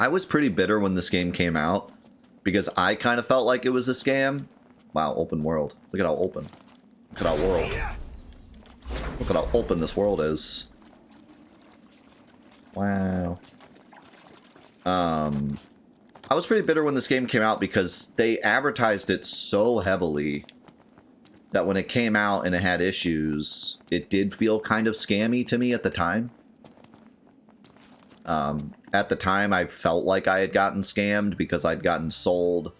I was pretty bitter when this game came out because I kind of felt like it was a scam. Wow, open world. Look at how open. Look at how world. Look at how open this world is. Wow. I was pretty bitter when this game came out because they advertised it so heavily that when it came out and it had issues, it did feel kind of scammy to me at the time. At the time, I felt like I had gotten scammed because I'd gotten sold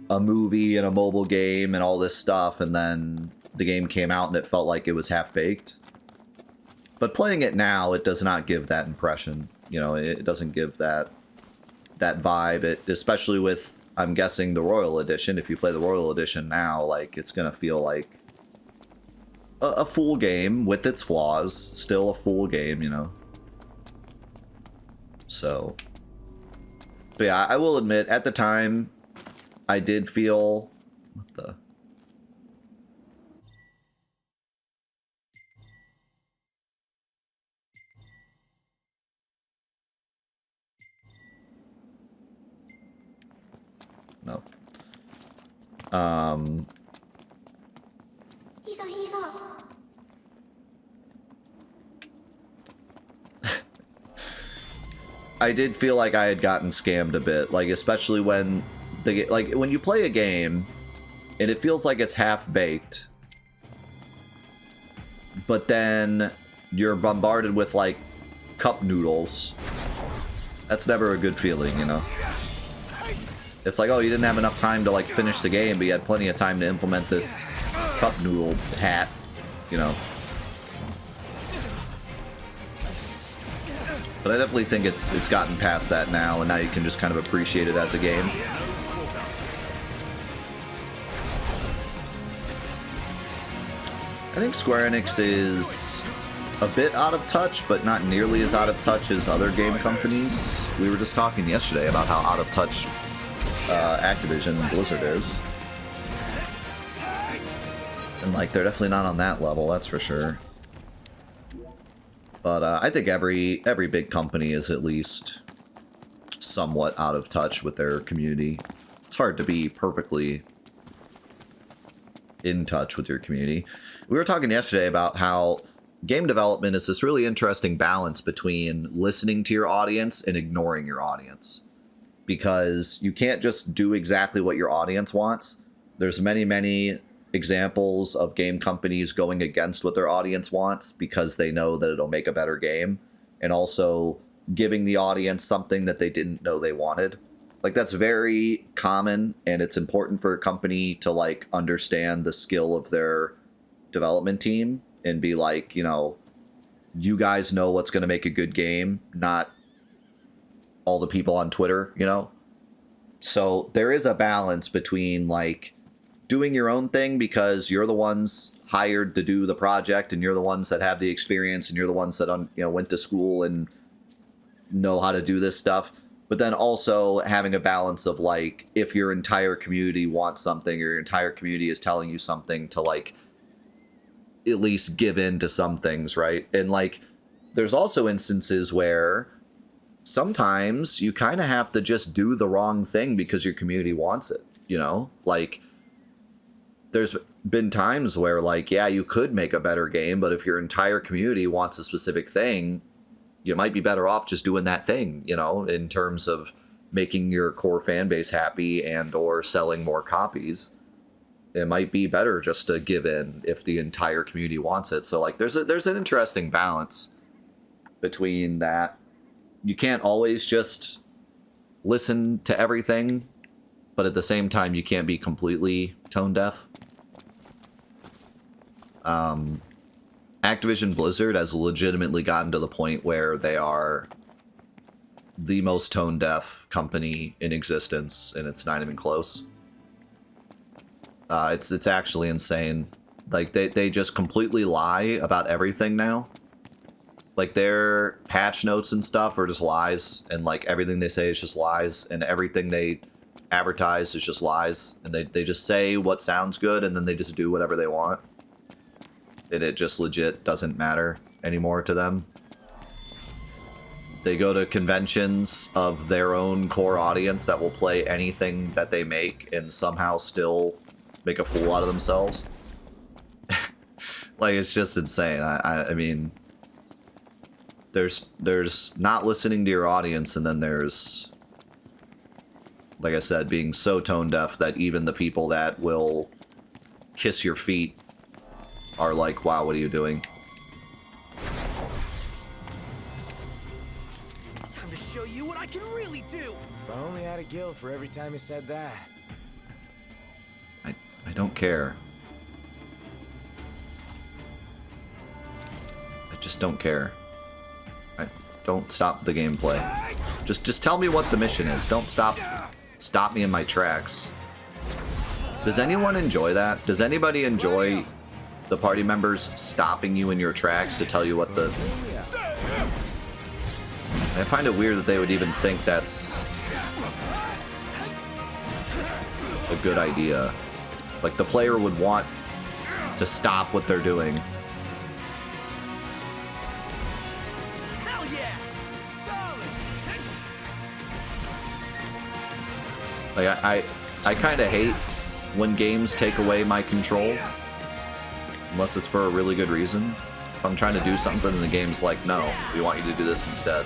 a movie and a mobile game and all this stuff, and then the game came out and it felt like it was half-baked. But playing it now, it does not give that impression. You know, it doesn't give that vibe. Especially with, I'm guessing, the Royal Edition. If you play the Royal Edition now, like, it's gonna feel like a full game with its flaws. Still a full game, you know. So, but yeah, I will admit, at the time, I did feel... What the... No. I did feel like I had gotten scammed a bit, like especially when when you play a game and it feels like it's half-baked, but then you're bombarded with like cup noodles. That's never a good feeling, you know. It's like, oh, you didn't have enough time to like finish the game, but you had plenty of time to implement this cup noodle hat, you know. But I definitely think it's gotten past that now, and now you can just kind of appreciate it as a game. I think Square Enix is a bit out of touch, but not nearly as out of touch as other game companies. We were just talking yesterday about how out of touch Activision and Blizzard is. And like, they're definitely not on that level, that's for sure. But I think every big company is at least somewhat out of touch with their community. It's hard to be perfectly in touch with your community. We were talking yesterday about how game development is this really interesting balance between listening to your audience and ignoring your audience. Because you can't just do exactly what your audience wants. There's many examples of game companies going against what their audience wants because they know that it'll make a better game, and also giving the audience something that they didn't know they wanted. Like, that's very common, and it's important for a company to like understand the skill of their development team and be like, you know, you guys know what's going to make a good game, not all the people on Twitter, you know. So there is a balance between like doing your own thing because you're the ones hired to do the project and you're the ones that have the experience and you're the ones that went to school and know how to do this stuff, but then also having a balance of like, if your entire community wants something or your entire community is telling you something, to like at least give in to some things, right? And like, there's also instances where sometimes you kind of have to just do the wrong thing because your community wants it, you know? Like, there's been times where, like, yeah, you could make a better game, but if your entire community wants a specific thing, you might be better off just doing that thing, you know, in terms of making your core fan base happy and or selling more copies. It might be better just to give in if the entire community wants it. So, like, there's an interesting balance between that. You can't always just listen to everything, but at the same time, you can't be completely tone deaf. Activision Blizzard has legitimately gotten to the point where they are the most tone deaf company in existence, and it's not even close. It's actually insane. Like, they just completely lie about everything now. Like, their patch notes and stuff are just lies, and like everything they say is just lies, and everything they advertise is just lies, and they just say what sounds good, and then they just do whatever they want. And it just legit doesn't matter anymore to them. They go to conventions of their own core audience that will play anything that they make and somehow still make a fool out of themselves. Like, it's just insane. I mean, there's not listening to your audience, and then there's, like I said, being so tone deaf that even the people that will kiss your feet are like, wow, what are you doing? Time to show you what I can really do. If I only had a guild for every time he said that. I don't care. I just don't care. Don't stop the gameplay. Just tell me what the mission is. Don't stop me in my tracks. Does anyone enjoy that? Does anybody enjoy the party members stopping you in your tracks to tell you what the... I find it weird that they would even think that's a good idea. Like, the player would want to stop what they're doing. Hell yeah! Solid. Like, I kind of hate when games take away my control, unless it's for a really good reason. If I'm trying to do something and the game's like, no, we want you to do this instead.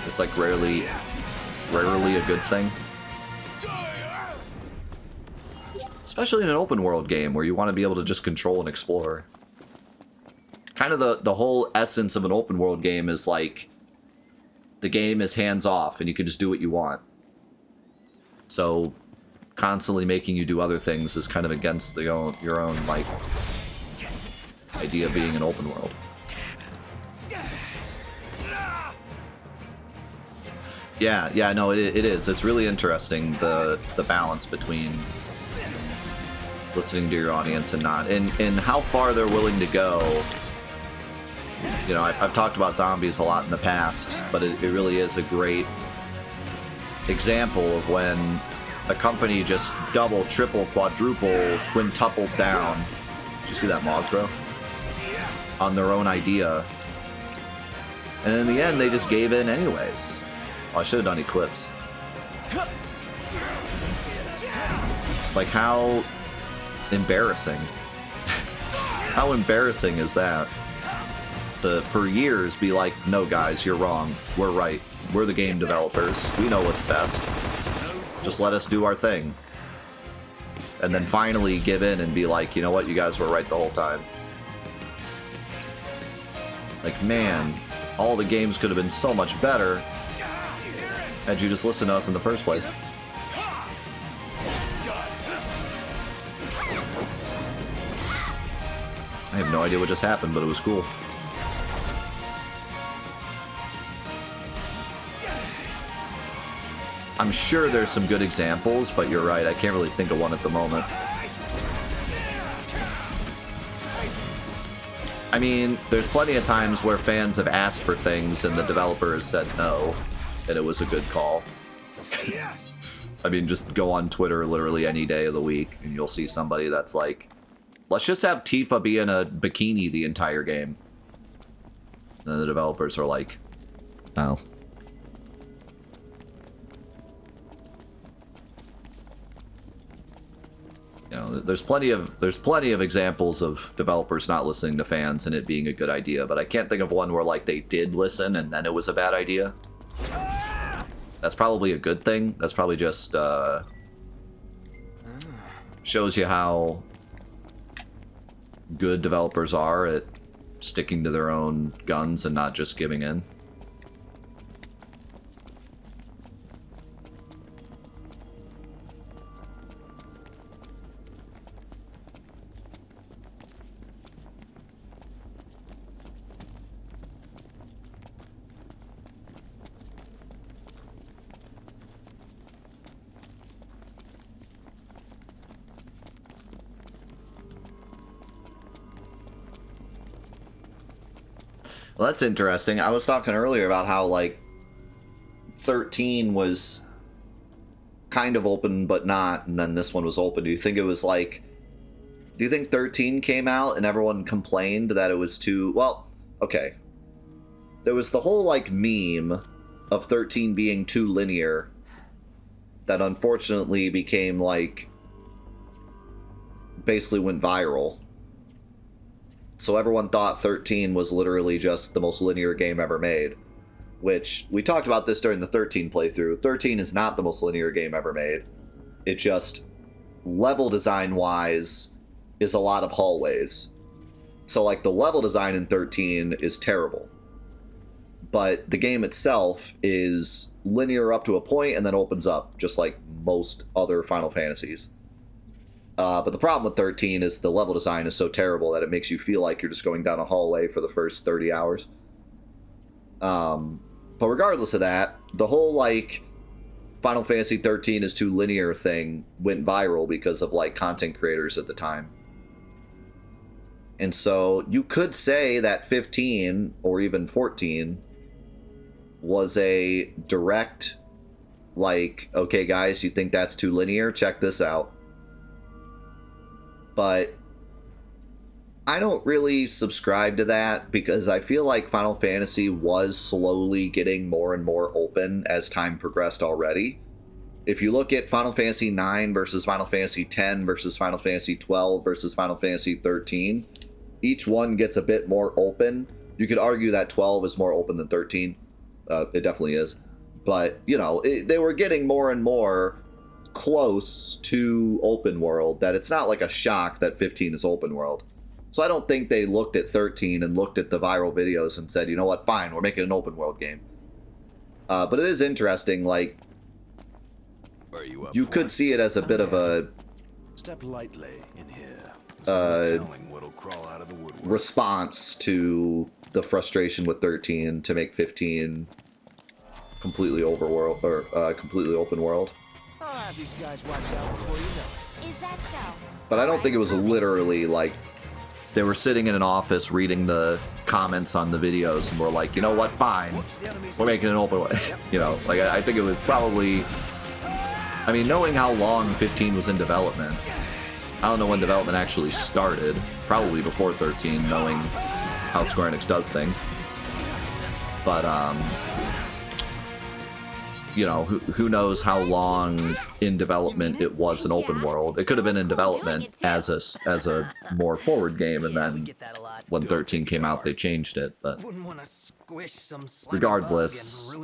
It's like rarely a good thing. Especially in an open world game where you want to be able to just control and explore. Kind of the whole essence of an open world game is like, the game is hands off and you can just do what you want. So constantly making you do other things is kind of against your own like idea of being an open world. Yeah, no, it is. It's really interesting, the balance between listening to your audience and not, and how far they're willing to go. You know, I've talked about zombies a lot in the past, but it really is a great example of when a company just double, triple, quadruple, quintupled down. Did you see that mog throw? On their own idea. And in the end, they just gave in anyways. Oh, I should have done Eclipse. Like, how embarrassing. How embarrassing is that? To, for years, be like, no guys, you're wrong. We're right. We're the game developers. We know what's best. Just let us do our thing. And then finally give in and be like, you know what, you guys were right the whole time. Like, man, all the games could have been so much better had you just listened to us in the first place. I have no idea what just happened, but it was cool. I'm sure there's some good examples, but you're right, I can't really think of one at the moment. I mean, there's plenty of times where fans have asked for things and the developer has said no, and it was a good call. I mean, just go on Twitter literally any day of the week, and you'll see somebody that's like, let's just have Tifa be in a bikini the entire game. And the developers are like, oh. You know, there's plenty of examples of developers not listening to fans and it being a good idea, but I can't think of one where like they did listen and then it was a bad idea. That's probably a good thing. That's probably just shows you how good developers are at sticking to their own guns and not just giving in. Well, that's interesting. I was talking earlier about how, like, 13 was kind of open, but not, and then this one was open. Do you think it was, like... Do you think 13 came out and everyone complained that it was too... Well, okay. there was the whole like meme of 13 being too linear that unfortunately became like basically went viral. So everyone thought 13 was literally just the most linear game ever made, which we talked about this during the 13 playthrough. 13 is not the most linear game ever made. It just, level design wise, is a lot of hallways. So like the level design in 13 is terrible, but the game itself is linear up to a point and then opens up, just like most other Final Fantasies. But the problem with 13 is the level design is so terrible that it makes you feel like you're just going down a hallway for the first 30 hours. But regardless of that, the whole like Final Fantasy 13 is too linear thing went viral because of like content creators at the time. And so you could say that 15 or even 14 was a direct like, okay guys, you think that's too linear? Check this out. But I don't really subscribe to that because I feel like Final Fantasy was slowly getting more and more open as time progressed already. If you look at Final Fantasy IX versus Final Fantasy X versus Final Fantasy XII versus Final Fantasy XIII, each one gets a bit more open. You could argue that 12 is more open than 13. It definitely is. But, you know, they were getting more and more close to open world, that it's not like a shock that 15 is open world. So I don't think they looked at 13 and looked at the viral videos and said, you know what, fine, we're making an open world game. But it is interesting, like, you could see it as a bit of a Step lightly in here. response to the frustration with 13 to make 15 completely overworld or completely open world. I'll have these guys wiped out before you know it. Is that so? But I don't think it was literally like they were sitting in an office reading the comments on the videos and were like, you know what, fine, we're making an open way. You know, like I think it was probably, I mean, knowing how long 15 was in development, I don't know when development actually started, probably before 13, knowing how Square Enix does things. But you know, who knows how long in development it was an open world. It could have been in development as a more forward game, and then when 13 came out, they changed it. But regardless,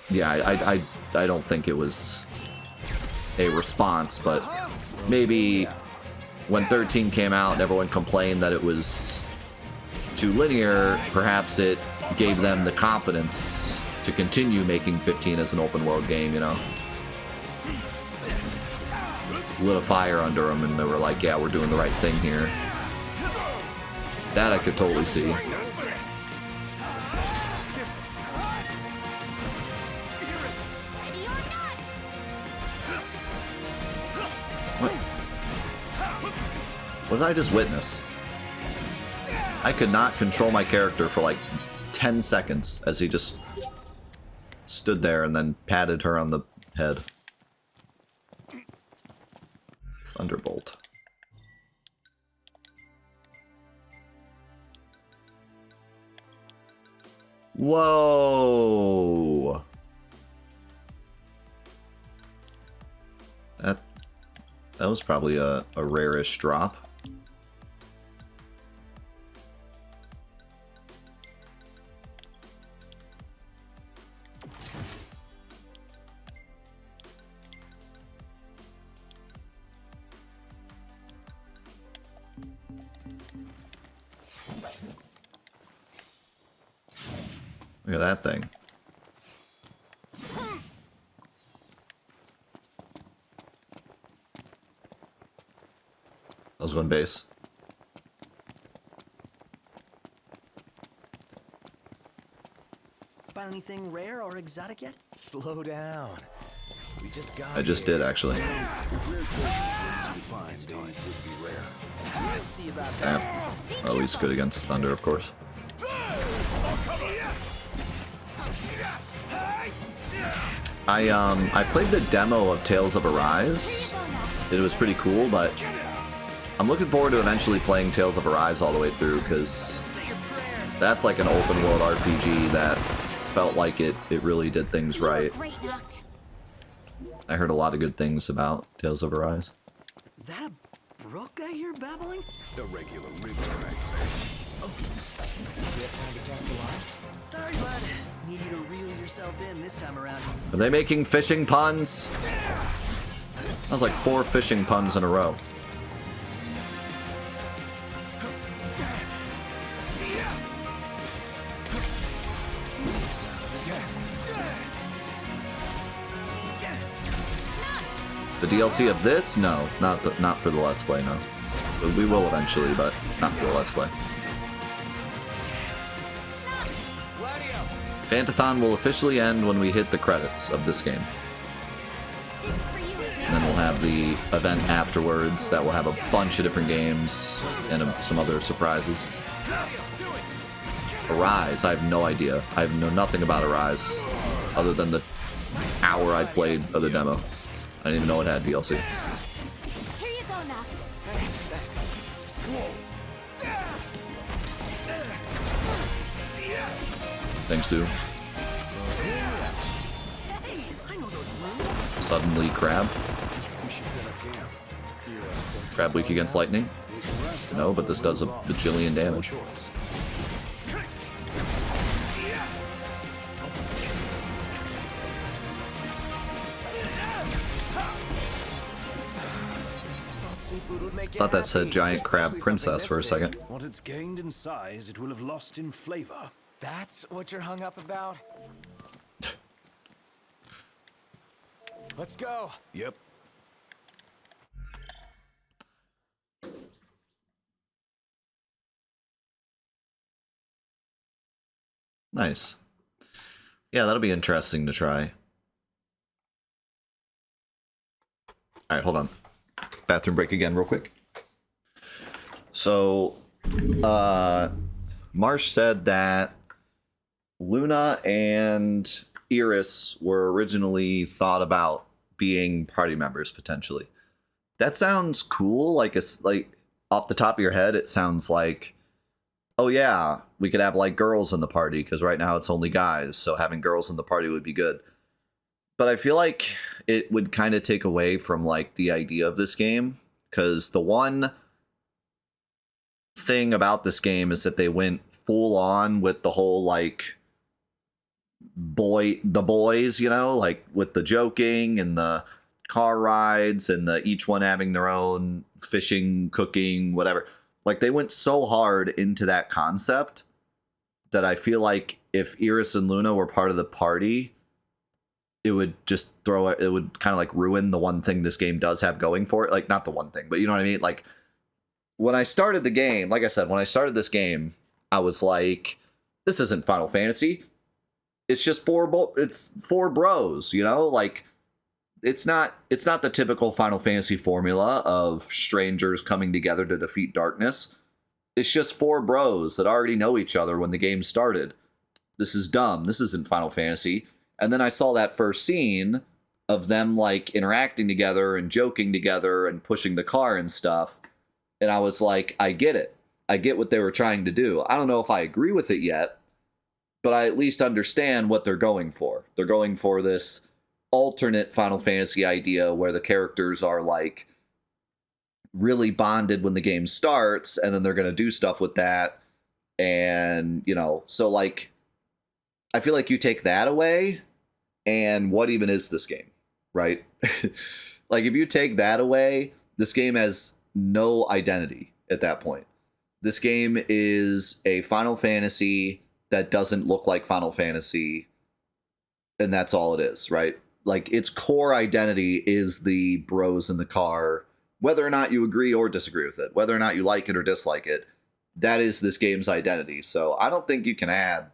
yeah, I don't think it was a response, but maybe when 13 came out and everyone complained that it was too linear, perhaps it gave them the confidence to continue making 15 as an open world game, you know? Lit a fire under them and they were like, yeah, we're doing the right thing here. That I could totally see. What? What did I just witness? I could not control my character for like 10 seconds as he just stood there and then patted her on the head. Thunderbolt. Whoa! That was probably a rare-ish drop. Look at that thing. I was going base. Found anything rare or exotic yet? Slow down. We just got I just did, actually. Zap. Or at least good against Thunder, of course. I played the demo of Tales of Arise. It was pretty cool, but I'm looking forward to eventually playing Tales of Arise all the way through, because That's like an open world RPG that felt like it really did things right. I heard a lot of good things about Tales of Arise. Is that a brook I hear babbling? A regular river, I'd say. Oh. Do you have time to cast the line? Sorry, bud. Need you to reel yourself in this time around. Are they making fishing puns? That was like 4 fishing puns in a row. The DLC of this? No, not for the Let's Play, no. We will eventually, but not for the Let's Play. Fantathon will officially end when we hit the credits of this game. And then we'll have the event afterwards that will have a bunch of different games and some other surprises. Arise, I have no idea. I know nothing about Arise, other than the hour I played of the demo. I didn't even know it had DLC. Here you go, Noct. Thanks, Sue. Hey, I know those rooms. Suddenly crab. We should set up camp. Crab weak against lightning? No, but this does a bajillion damage. Thought that said giant crab princess for a second. What it's gained in size, it will have lost in flavor. That's what you're hung up about? Let's go. Yep. Nice. Yeah, that'll be interesting to try. Alright, hold on. Bathroom break again real quick. So, Marsh said that Luna and Iris were originally thought about being party members potentially. That sounds cool. Like it's like off the top of your head, it sounds like, oh yeah, we could have like girls in the party because right now it's only guys. So having girls in the party would be good. But I feel like it would kind of take away from like the idea of this game, because the one thing about this game is that they went full on with the whole like the boys, you know, like with the joking and the car rides and the each one having their own fishing, cooking, whatever. Like they went so hard into that concept that I feel like if Iris and Luna were part of the party, it would just it would kind of like ruin the one thing this game does have going for it. Like not the one thing, but you know what I mean? Like when I started the game, like I said, when I started this game, I was like, this isn't Final Fantasy. It's just it's four bros, you know? Like it's not the typical Final Fantasy formula of strangers coming together to defeat darkness. It's just 4 bros that already know each other when the game started. This is dumb. This isn't Final Fantasy. And then I saw that first scene of them like interacting together and joking together and pushing the car and stuff. And I was like, I get it. I get what they were trying to do. I don't know if I agree with it yet, but I at least understand what they're going for. They're going for this alternate Final Fantasy idea where the characters are like really bonded when the game starts, and then they're going to do stuff with that. And, you know, so like, I feel like you take that away, and what even is this game, right? Like, if you take that away, this game has no identity at that point. This game is a Final Fantasy that doesn't look like Final Fantasy, and that's all it is, right? Like, its core identity is the bros in the car, whether or not you agree or disagree with it, whether or not you like it or dislike it, that is this game's identity. So I don't think you can add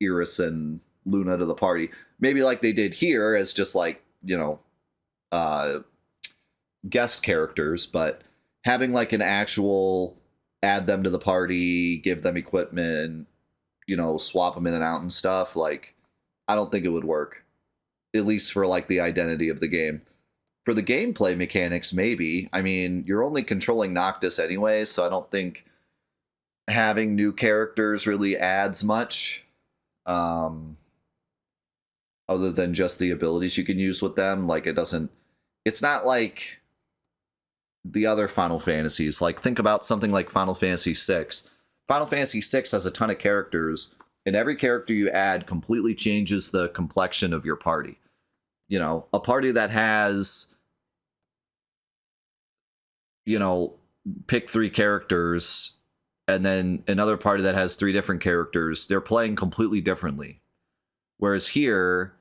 Iris and Luna to the party. Maybe like they did here as just like, you know, guest characters, but having like an actual add them to the party, give them equipment, you know, swap them in and out and stuff, like, I don't think it would work. At least for like the identity of the game. For the gameplay mechanics, maybe. I mean, you're only controlling Noctis anyway, so I don't think having new characters really adds much, other than just the abilities you can use with them. Like, it's not like the other Final Fantasies. Like, think about something like Final Fantasy VI. Final Fantasy VI has a ton of characters, and every character you add completely changes the complexion of your party. You know, a party that has, you know, pick 3 characters, and then another party that has 3 different characters, they're playing completely differently. Whereas here,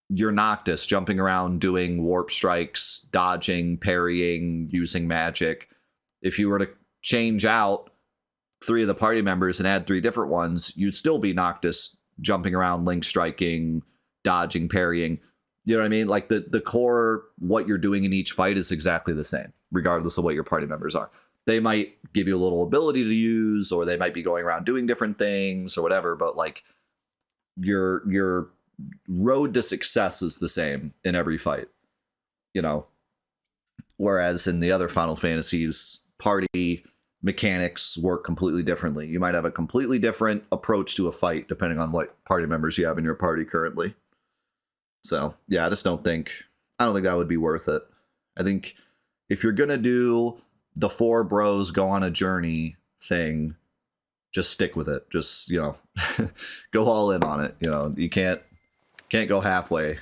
you're Noctis, jumping around, doing warp strikes, dodging, parrying, using magic. If you were to change out 3 of the party members and add 3 different ones, you'd still be Noctis, jumping around, link striking, dodging, parrying. You know what I mean? Like, the core, what you're doing in each fight is exactly the same, regardless of what your party members are. They might give you a little ability to use, or they might be going around doing different things or whatever, but like, your road to success is the same in every fight, you know? Whereas in the other Final Fantasies, party mechanics work completely differently. You might have a completely different approach to a fight depending on what party members you have in your party currently. So yeah, I don't think that would be worth it. I think if you're gonna do the 4 bros go on a journey thing, just stick with it. Just, you know, go all in on it. You know, you can't go halfway.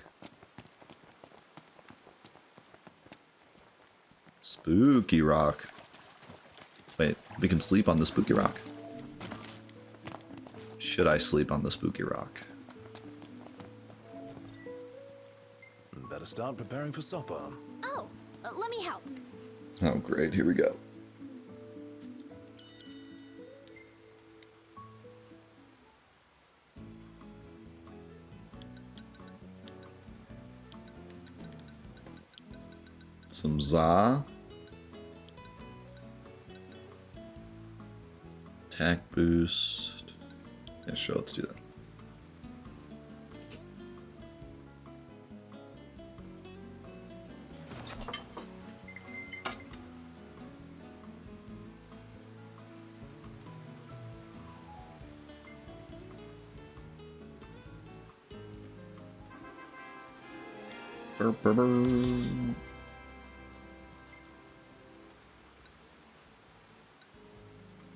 Spooky rock. Wait, we can sleep on the spooky rock. Should I sleep on the spooky rock? Better start preparing for supper. Oh, let me help. Oh, great. Here we go. Some za. Attack boost. Yeah, sure, let's do that. Burr, burr, burr.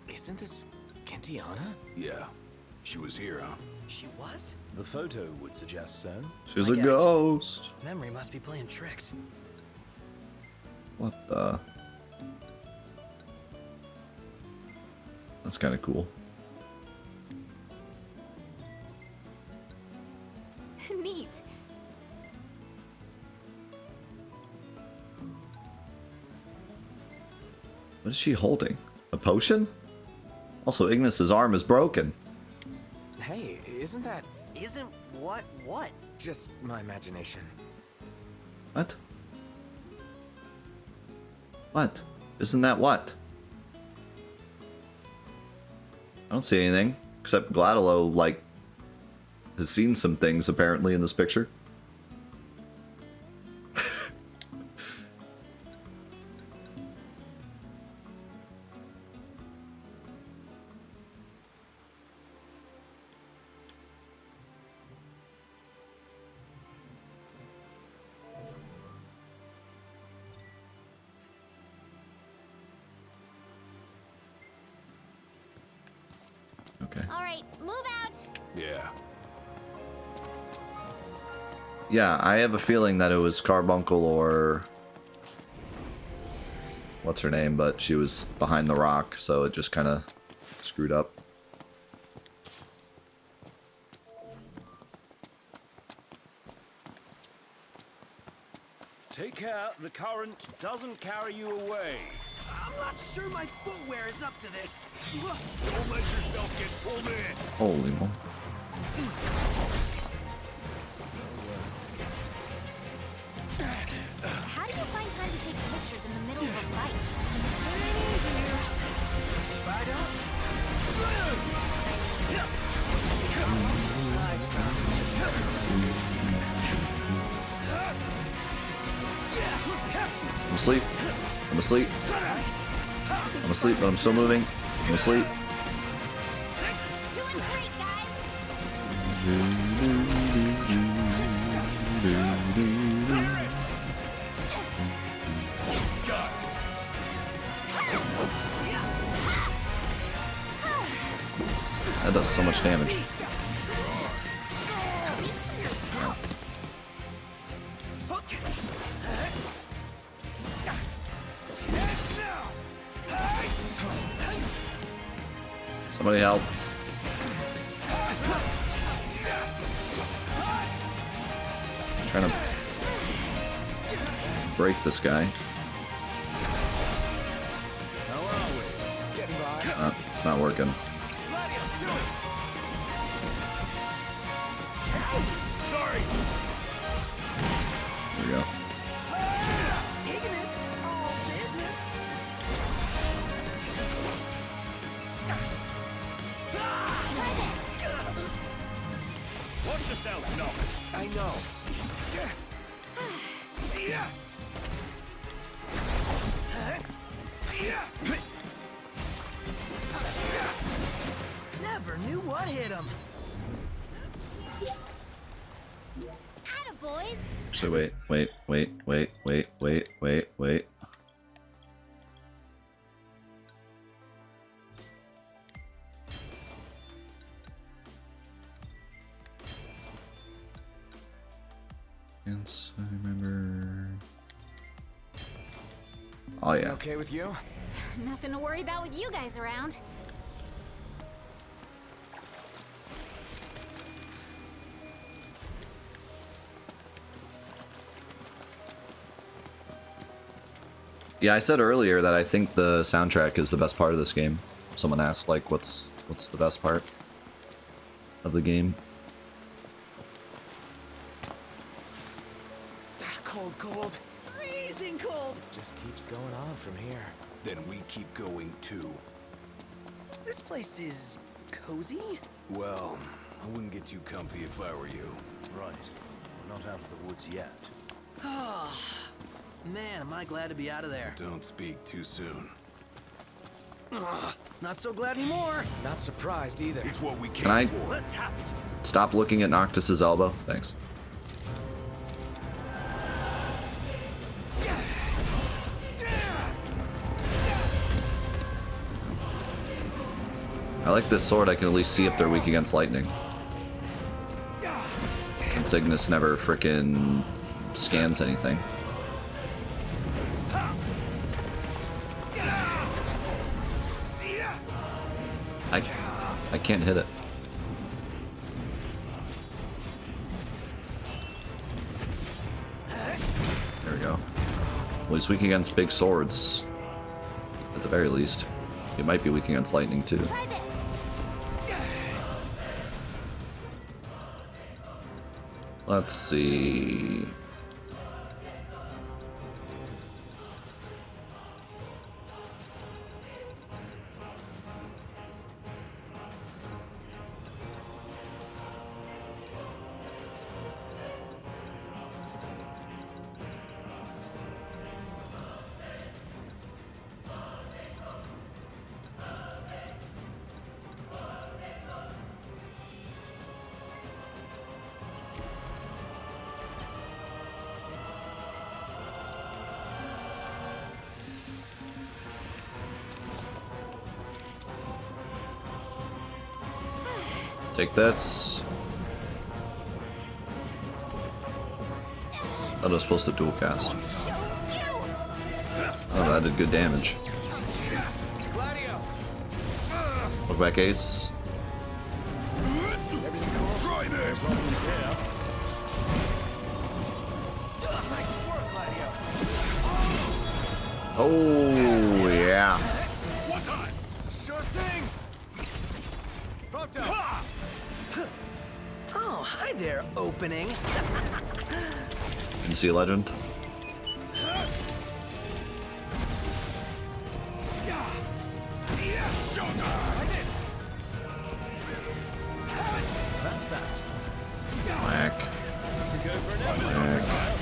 Isn't this Kentiana? Yeah, she was here, huh? She was? The photo would suggest so. She's I a guess. ghost. Memory must be playing tricks. What the? That's kind of cool. Neat. What is she holding? A potion? Also, Ignis's arm is broken. Hey, isn't that Isn't what? just my imagination? What? What? Isn't that what? I don't see anything. Except Gladilo, like, has seen some things, apparently, in this picture. Okay. All right, move out. Yeah. Yeah, I have a feeling that it was Carbuncle or... what's her name, but she was behind the rock, so it just kind of screwed up. Take care the current doesn't carry you away. I'm not sure my footwear is up to this. Don't let yourself get pulled in. Holy moly. How do you find time to take pictures in the middle of a fight? If I don't, I'm asleep. I'm asleep. I'm asleep, but I'm still moving. I'm asleep. Great, guys. That does so much damage. Somebody help. Trying to break this guy. It's not working. Sorry. There we go. Ignis, all business. Try this. Watch yourself, Nock. I know. See ya. See ya. Never knew what hit him. Attaboys. Actually, wait. Yes, I remember. Oh yeah. Okay with you? Nothing to worry about with you guys around. Yeah, I said earlier that I think the soundtrack is the best part of this game. Someone asked, like, what's the best part of the game? Cold. Freezing cold. Just keeps going on from here. Then we keep going too. This place is cozy. Well, I wouldn't get too comfy if I were you. Right. We're not out of the woods yet. Man, am I glad to be out of there. Don't speak too soon. Not so glad anymore. Not surprised either. It's what we came Can I for. Let's have it. stop looking at Noctis's elbow? Thanks. I like this sword. I can at least see if they're weak against lightning. Since Ignis never frickin' scans anything. I can't hit it. There we go. Well, he's weak against big swords. At the very least. He might be weak against lightning too. Try this. Let's see. Take this. That was supposed to dual cast. Oh, that did good damage. Look back, Ace. Try this. Oh, yeah. One time. Sure thing. Prompto. Oh, hi there, opening. Didn't see a legend. Whack.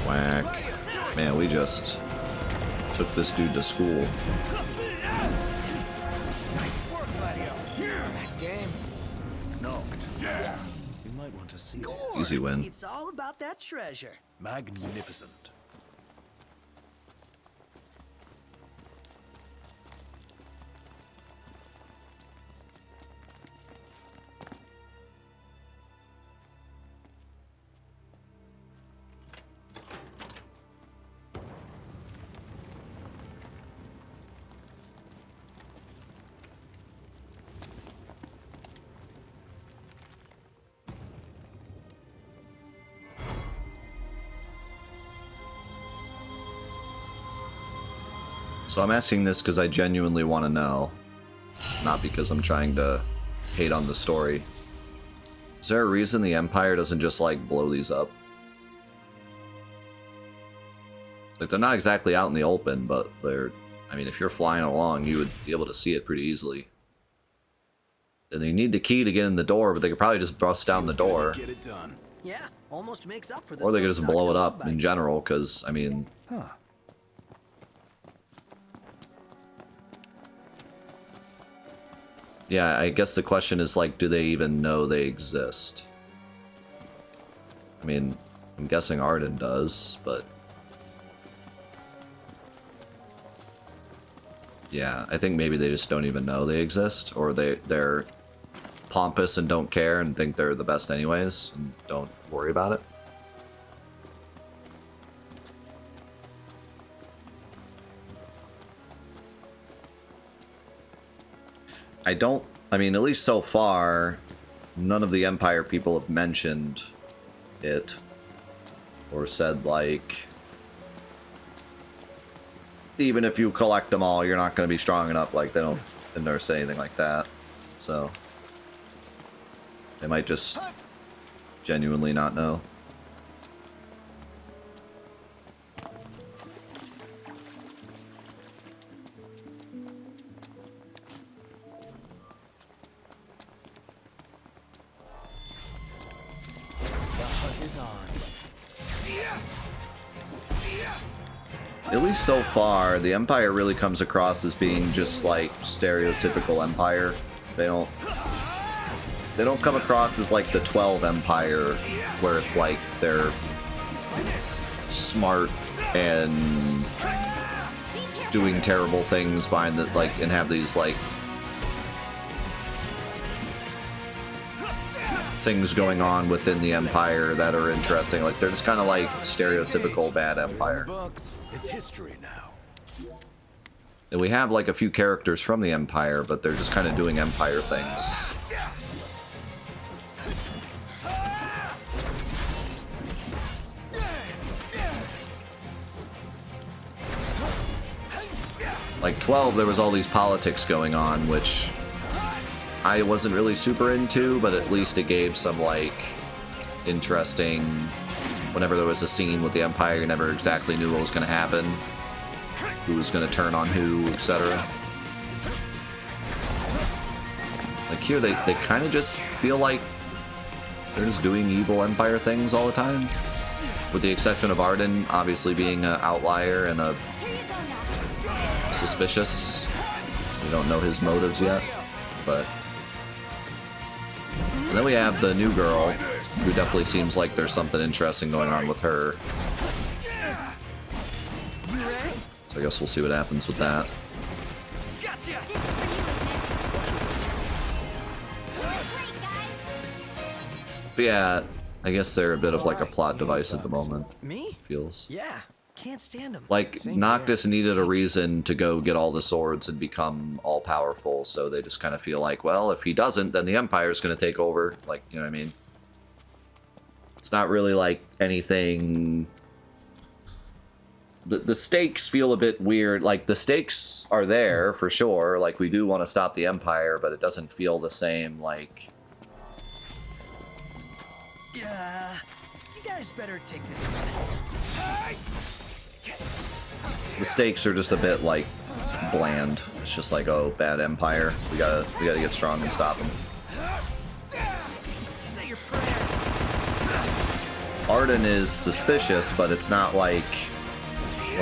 Whack. Whack. Man, we just took this dude to school. That's game. No want to see it. Score! Easy win. It's all about that treasure. Magnificent. So I'm asking this because I genuinely want to know, not because I'm trying to hate on the story. Is there a reason the Empire doesn't just, like, blow these up? Like, they're not exactly out in the open, but they're... I mean, if you're flying along, you would be able to see it pretty easily. And they need the key to get in the door, but they could probably just bust down the door. Get it done. Yeah, almost makes up for the Or they could just soapbox blow it and up love in bites. general, because, I mean... Huh. Yeah, I guess the question is, like, do they even know they exist? I mean, I'm guessing Arden does, but... Yeah, I think maybe they just don't even know they exist, or they're pompous and don't care and think they're the best anyways, and don't worry about it. I mean, at least so far, none of the Empire people have mentioned it, or said, like, even if you collect them all, you're not going to be strong enough. Like, they don't never say anything like that. So, they might just genuinely not know. The hunt is on. At least so far, the Empire really comes across as being just like stereotypical Empire. They don't come across as like the 12 Empire, where it's like they're smart and doing terrible things behind the, like, and have these like things going on within the Empire that are interesting. Like, they're just kind of like stereotypical bad Empire. Books. It's history now. And we have like a few characters from the Empire, but they're just kind of doing Empire things. Like 12, there was all these politics going on, which I wasn't really super into, but at least it gave some like interesting... Whenever there was a scene with the Empire, you never exactly knew what was going to happen, who was going to turn on who, etc. Like here, they kind of just feel like they're just doing evil Empire things all the time, with the exception of Arden obviously being an outlier and a suspicious. We don't know his motives yet, but... And then we have the new girl, who definitely seems like there's something interesting going on with her. So I guess we'll see what happens with that. Gotcha! This is for you, Ignis. Great, guys. But yeah, I guess they're a bit of like a plot device at the moment, Me? feels. Yeah, can't stand him. Like, Noctis needed a reason to go get all the swords and become all-powerful, so they just kind of feel like, well, if he doesn't, then the Empire's going to take over. Like, you know what I mean? It's not really like anything... The stakes feel a bit weird. Like, the stakes are there, for sure. Like, we do want to stop the Empire, but it doesn't feel the same, like... Yeah, you guys better take this one. The stakes are just a bit, like, bland. It's just like, oh, bad Empire. We gotta get strong and stop them. Say your prayers. Arden is suspicious, but it's not like...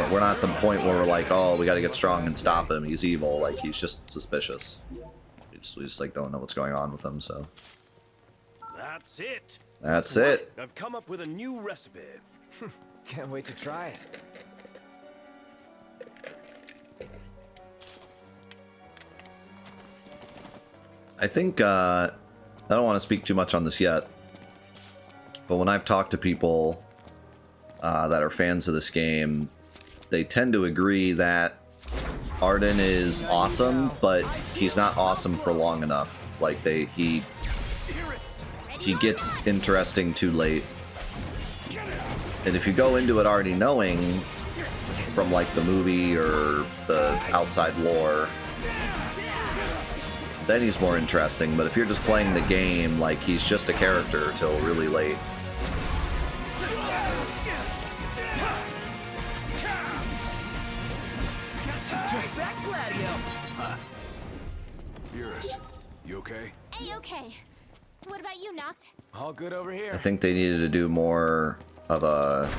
We're not at the point where we're like, oh, we gotta get strong and stop him. He's evil. Like, he's just suspicious. We just like, don't know what's going on with him, so... That's it. That's it. I've come up with a new recipe. Can't wait to try it. I think, I don't want to speak too much on this yet, but when I've talked to people that are fans of this game, they tend to agree that Arden is awesome, but he's not awesome for long enough. Like, he gets interesting too late. And if you go into it already knowing from, like, the movie or the outside lore, then he's more interesting. But if you're just playing the game, like, he's just a character till really late. Back, Gladio! Iris, you okay? A-okay. What about you, Noct? All good over here. I think they needed to do more of a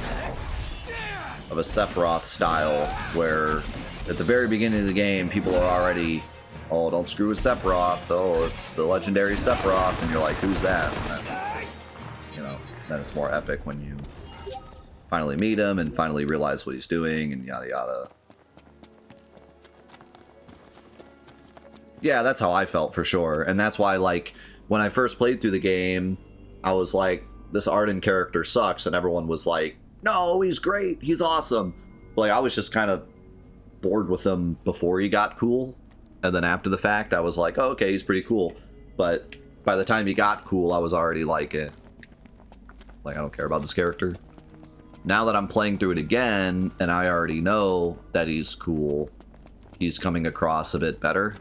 Sephiroth style, where at the very beginning of the game, people are already, oh, don't screw with Sephiroth, oh, it's the legendary Sephiroth, and you're like, who's that? And then, you know, then it's more epic when you finally meet him and finally realize what he's doing, and yada yada. Yeah, that's how I felt for sure, and that's why, like, when I first played through the game, I was like, this Arden character sucks, and everyone was like, no, he's great, he's awesome. Like, I was just kind of bored with him before he got cool, and then after the fact, I was like, oh, okay, he's pretty cool. But by the time he got cool, I was already like, I don't care about this character. Now that I'm playing through it again, and I already know that he's cool, he's coming across a bit better.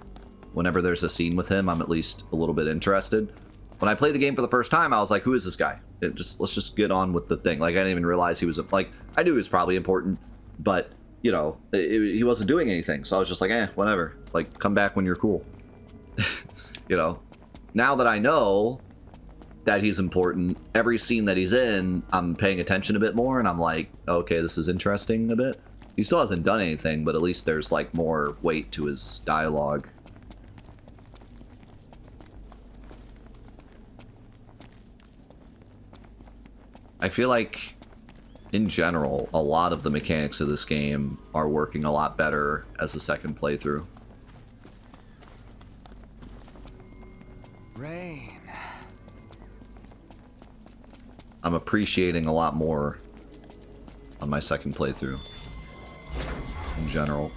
Whenever there's a scene with him, I'm at least a little bit interested. When I played the game for the first time, I was like, who is this guy? Let's just get on with the thing. Like, I didn't even realize he was, like, I knew he was probably important, but, you know, he wasn't doing anything. So I was just like, whatever. Like, come back when you're cool. You know? Now that I know that he's important, every scene that he's in, I'm paying attention a bit more, and I'm like, okay, this is interesting a bit. He still hasn't done anything, but at least there's, like, more weight to his dialogue. I feel like, in general, a lot of the mechanics of this game are working a lot better as a second playthrough. Rain. I'm appreciating a lot more on my second playthrough, in general.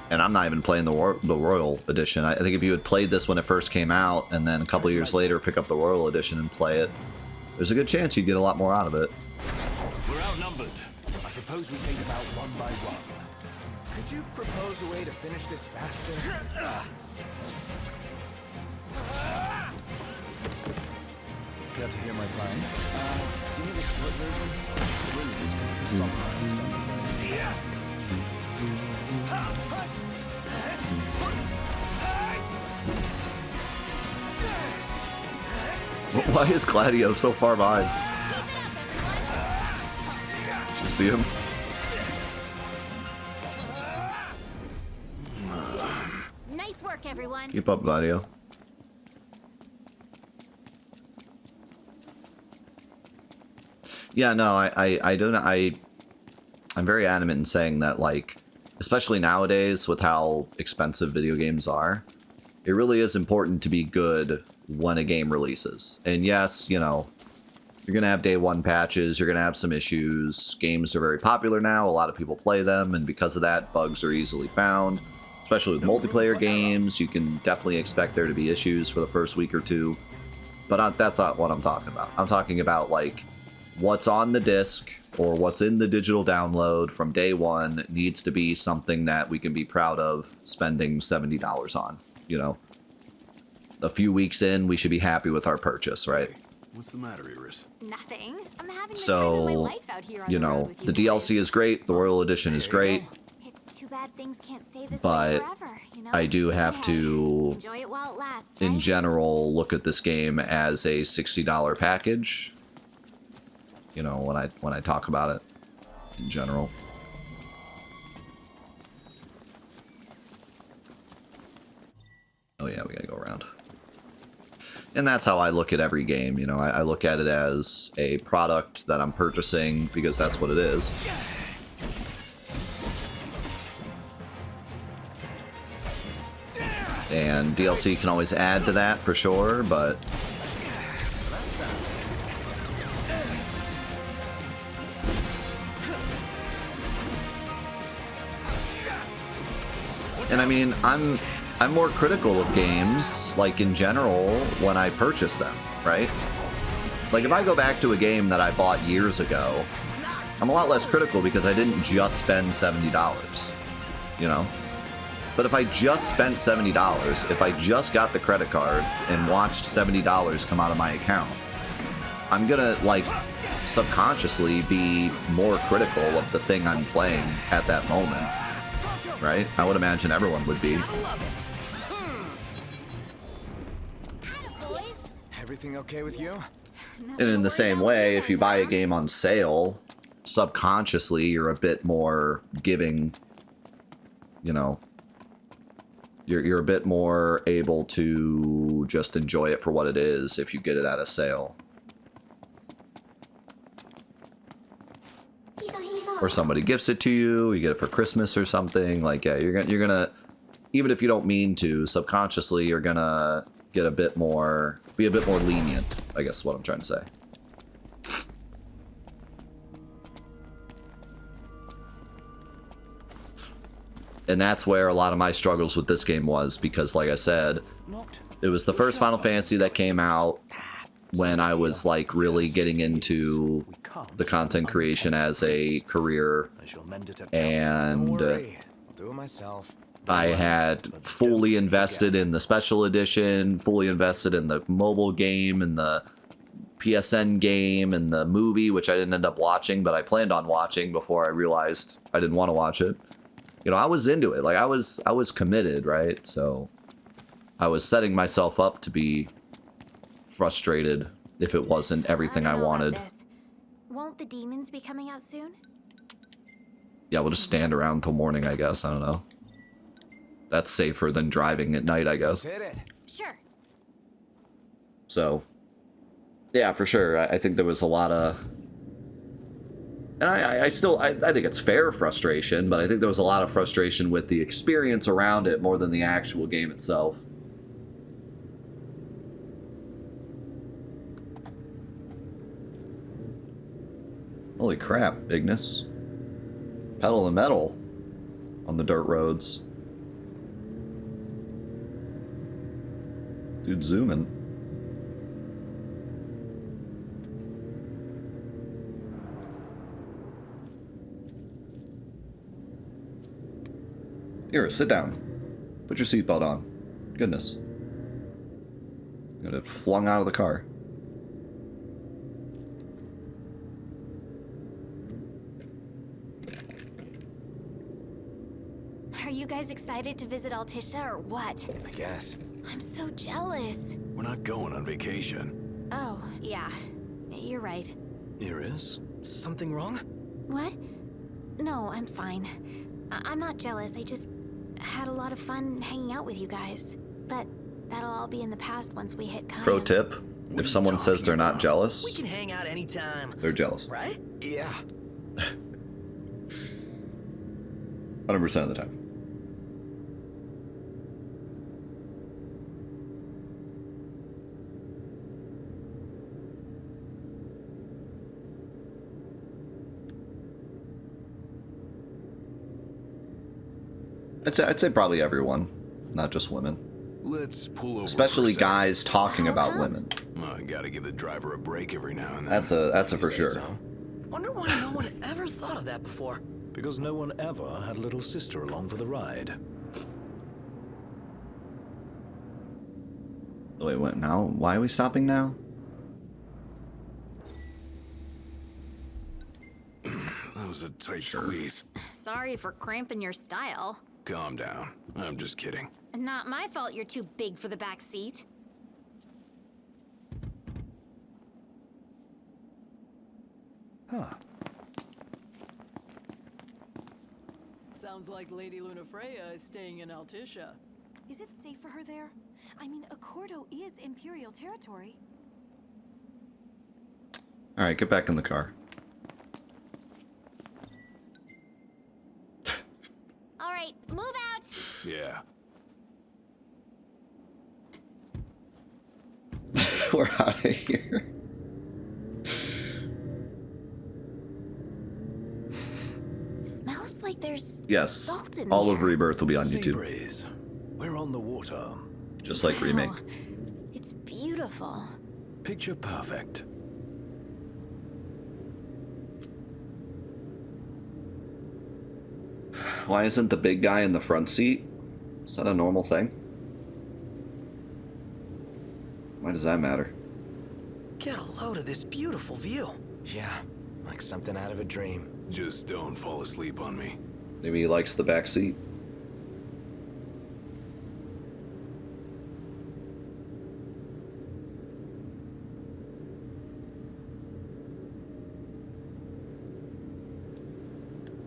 And I'm not even playing the Royal Edition. I think if you had played this when it first came out, and then a couple years later pick up the Royal Edition and play it, there's a good chance you'd get a lot more out of it. We're outnumbered. I propose we take about one by one. Could you propose a way to finish this faster? Care to hear my plan? Give me the short versions. Really, this could be summarized on the phone. Why is Gladio so far behind? Did you see him? Nice work, everyone. Keep up, Gladio. Yeah, no, I don't. I'm very adamant in saying that, like, especially nowadays with how expensive video games are, it really is important to be good when a game releases. And yes, you know, you're gonna have day one patches, you're gonna have some issues. Games are very popular now, a lot of people play them, and because of that, bugs are easily found. Especially with multiplayer games, you can definitely expect there to be issues for the first week or two. But that's not what I'm talking about. I'm talking about, like, what's on the disc or what's in the digital download from day one needs to be something that we can be proud of spending $70 on, you know? A few weeks in, we should be happy with our purchase, right? What's the matter, Iris? Nothing. I'm having the time of my So, life out here on you the road know, with the you DLC guys. is great, the Royal Edition is great, It's too bad things can't stay this but way forever, you know? I do have Hey, to, enjoy it while it lasts, in right? general, look at this game as a $60 package. You know, when I talk about it, in general. Oh yeah, we gotta go around. And that's how I look at every game, you know. I look at it as a product that I'm purchasing because that's what it is. And DLC can always add to that for sure, but and I mean, I'm more critical of games, like in general, when I purchase them, right? Like if I go back to a game that I bought years ago, I'm a lot less critical because I didn't just spend $70, you know? But if I just spent $70, if I just got the credit card and watched $70 come out of my account, I'm gonna, like, subconsciously be more critical of the thing I'm playing at that moment, right? I would imagine everyone would be. Everything okay with you? And in the same way, if you buy a game on sale, subconsciously you're a bit more giving, you know, you're a bit more able to just enjoy it for what it is if you get it at a sale. Or somebody gifts it to you, you get it for Christmas or something, like, yeah, you're gonna, even if you don't mean to, subconsciously you're gonna get a bit more, be a bit more lenient, I guess is what I'm trying to say. And that's where a lot of my struggles with this game was, because like I said, it was the first Final Fantasy that came out when I was like really getting into the content creation as a career, and I had fully invested in the special edition, fully invested in the mobile game and the PSN game and the movie, which I didn't end up watching, but I planned on watching before I realized I didn't want to watch it. You know, I was into it. Like I was committed, right? So I was setting myself up to be frustrated if it wasn't everything I wanted. Won't the demons be coming out soon? Yeah, we'll just stand around till morning, I guess. I don't know. That's safer than driving at night, I guess. Sure. So, yeah, for sure. I think there was a lot of... And I think it's fair frustration, but I think there was a lot of frustration with the experience around it more than the actual game itself. Holy crap, Ignis. Pedal to the metal on the dirt roads. Dude, zooming. Here, sit down. Put your seatbelt on. Goodness. Got it flung out of the car. Are you guys excited to visit Altisha or what? I guess. I'm so jealous. We're not going on vacation. Oh, yeah. You're right. Iris? Something wrong? What? No, I'm fine. I'm not jealous. I just had a lot of fun hanging out with you guys. But that'll all be in the past once we hit Kaya. Pro tip, if someone says they're not jealous, We can hang out anytime, they're jealous. right? Yeah. 100% of the time. I'd say probably everyone, not just women. Let's pull over. Especially for a second. guys talking about women. Well, I gotta give the driver a break every now and then. That's a for Say sure. so. Wonder why no one ever thought of that before. Because no one ever had little sister along for the ride. Wait, what now? Why are we stopping now? That was a tight squeeze. Sorry for cramping your style. Calm down. I'm just kidding. Not my fault you're too big for the back seat. Huh. Sounds like Lady Lunafreya is staying in Altisha. Is it safe for her there? I mean, Accordo is Imperial territory. All right, get back in the car. All right, move out. Yeah. We're out of here. Smells like there's Yes, salt in all here. of Rebirth will be on Sea YouTube, breeze. We're on the water. just like Remake. Wow, it's beautiful. Picture perfect. Why isn't the big guy in the front seat? Is that a normal thing? Why does that matter? Get a load of this beautiful view. Yeah, like something out of a dream. Just don't fall asleep on me. Maybe he likes the back seat.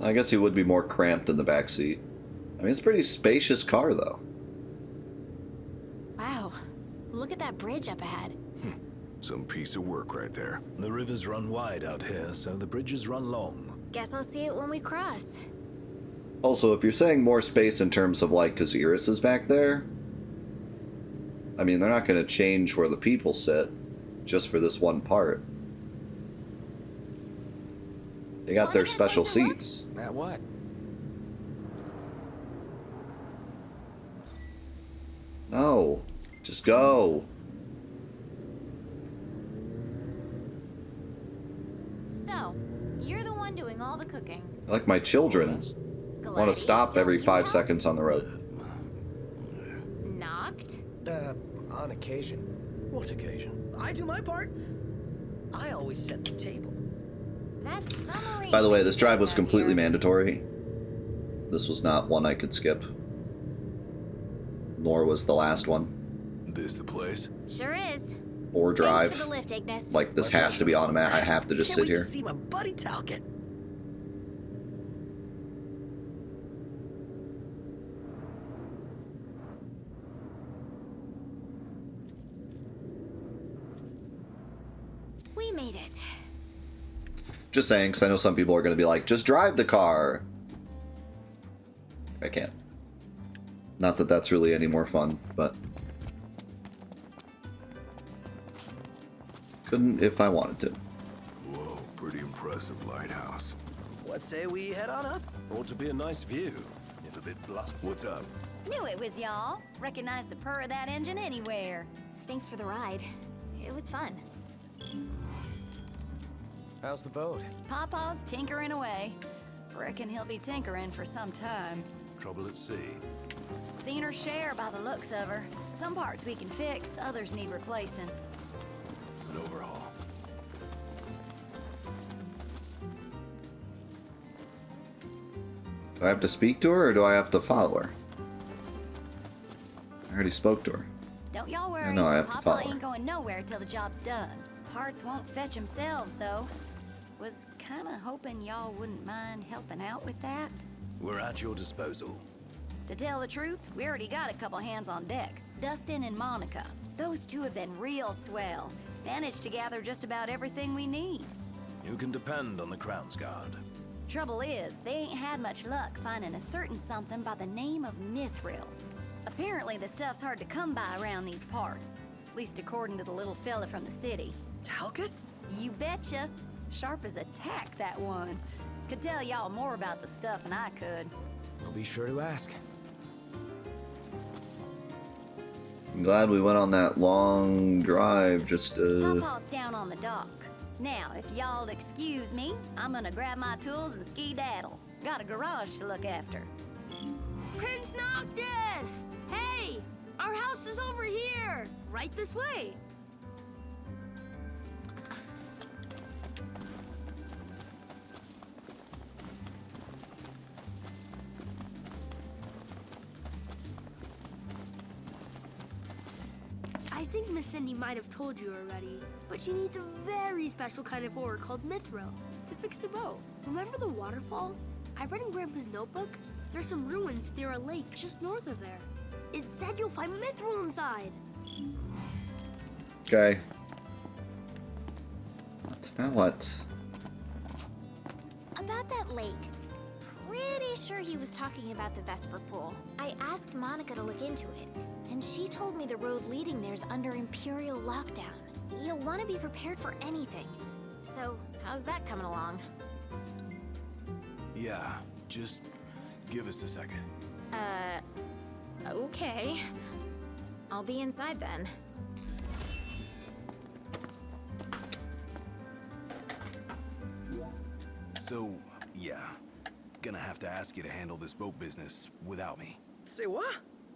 I guess he would be more cramped in the back seat. I mean, it's a pretty spacious car, though. Wow, look at that bridge up ahead. Some piece of work right there. The rivers run wide out here, so the bridges run long. Guess I'll see it when we cross. Also, if you're saying more space in terms of, like, because Iris is back there, I mean, they're not going to change where the people sit just for this one part. They got their special seats. That what? No, just go. So, you're the one doing all the cooking. Like my children Glad want to stop don't every you 5 help? seconds on the road. Knocked? On occasion. What occasion? I do my part. I always set the table. That's some By the way, this drive was arrangement completely here. mandatory. This was not one I could skip. Nor was the last one. This the place? Sure is. Or Thanks drive. for the lift, Ignis. Like, this has to be automatic. I have to just Can't sit wait here. to see my buddy Talcott. We made it. Just saying, because I know some people are going to be like, just drive the car. I can't. Not that that's really any more fun, but... couldn't if I wanted to. Whoa, pretty impressive lighthouse. What say we head on up? Ought to be a nice view, if a bit blunt. What's up? Knew it was y'all. Recognize the purr of that engine anywhere. Thanks for the ride. It was fun. How's the boat? Pawpaw's tinkering away. Reckon he'll be tinkering for some time. Trouble at sea. Seen her share by the looks of her. Some parts we can fix, others need replacing. An overhaul. Do I have to speak to her, or do I have to follow her? I already spoke to her. Don't y'all worry. No, I have to Pawpaw follow her. ain't going nowhere till the job's done. Parts won't fetch themselves, though. Was kinda hoping y'all wouldn't mind helping out with that. We're at your disposal. To tell the truth, we already got a couple hands on deck. Dustin and Monica. Those two have been real swell. Managed to gather just about everything we need. You can depend on the Crown's Guard. Trouble is, they ain't had much luck finding a certain something by the name of mithril. Apparently the stuff's hard to come by around these parts. At least according to the little fella from the city. Talcott? You betcha. Sharp as a tack, that one. Could tell y'all more about the stuff than I could. We'll be sure to ask. I'm glad we went on that long drive just Pawpaw's down on the dock. Now, if y'all excuse me, I'm gonna grab my tools and ski-daddle. Got a garage to look after. Prince Noctis! Hey! Our house is over here! Right this way! I think Miss Cindy might have told you already, but she needs a very special kind of ore called mithril to fix the boat. Remember the waterfall? I read in Grandpa's notebook. There's some ruins near a lake just north of there. It said you'll find Mithril inside. Okay. Now what? About that lake. Pretty sure he was talking about the Vesper Pool. I asked Monica to look into it, and she told me the road leading there's under Imperial lockdown. You'll want to be prepared for anything. So, how's that coming along? Yeah, just give us a second. Okay. I'll be inside then. So, yeah. Gonna have to ask you to handle this boat business without me. Say what?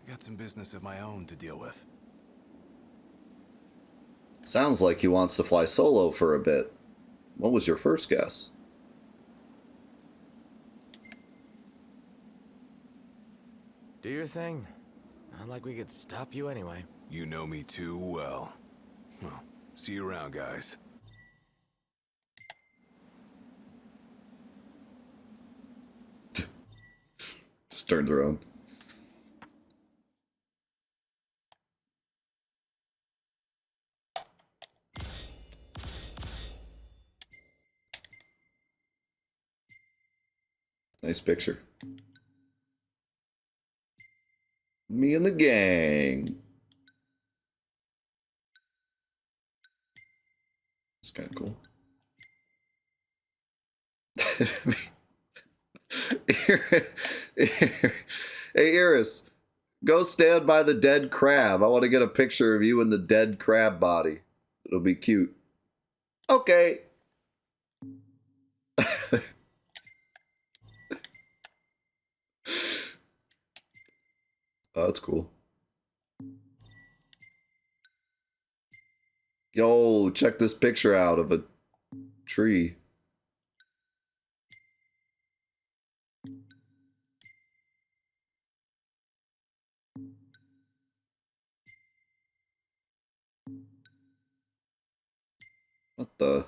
Got some business of my own to deal with. Sounds like he wants to fly solo for a bit. What was your first guess? Do your thing. Not like we could stop you anyway. You know me too well. Well, see you around, guys. Just turns around. Nice picture. Me and the gang. It's kind of cool. Hey, Iris, go stand by the dead crab. I want to get a picture of you in the dead crab body. It'll be cute. Okay. Oh, that's cool. Yo, check this picture out of a tree. What the?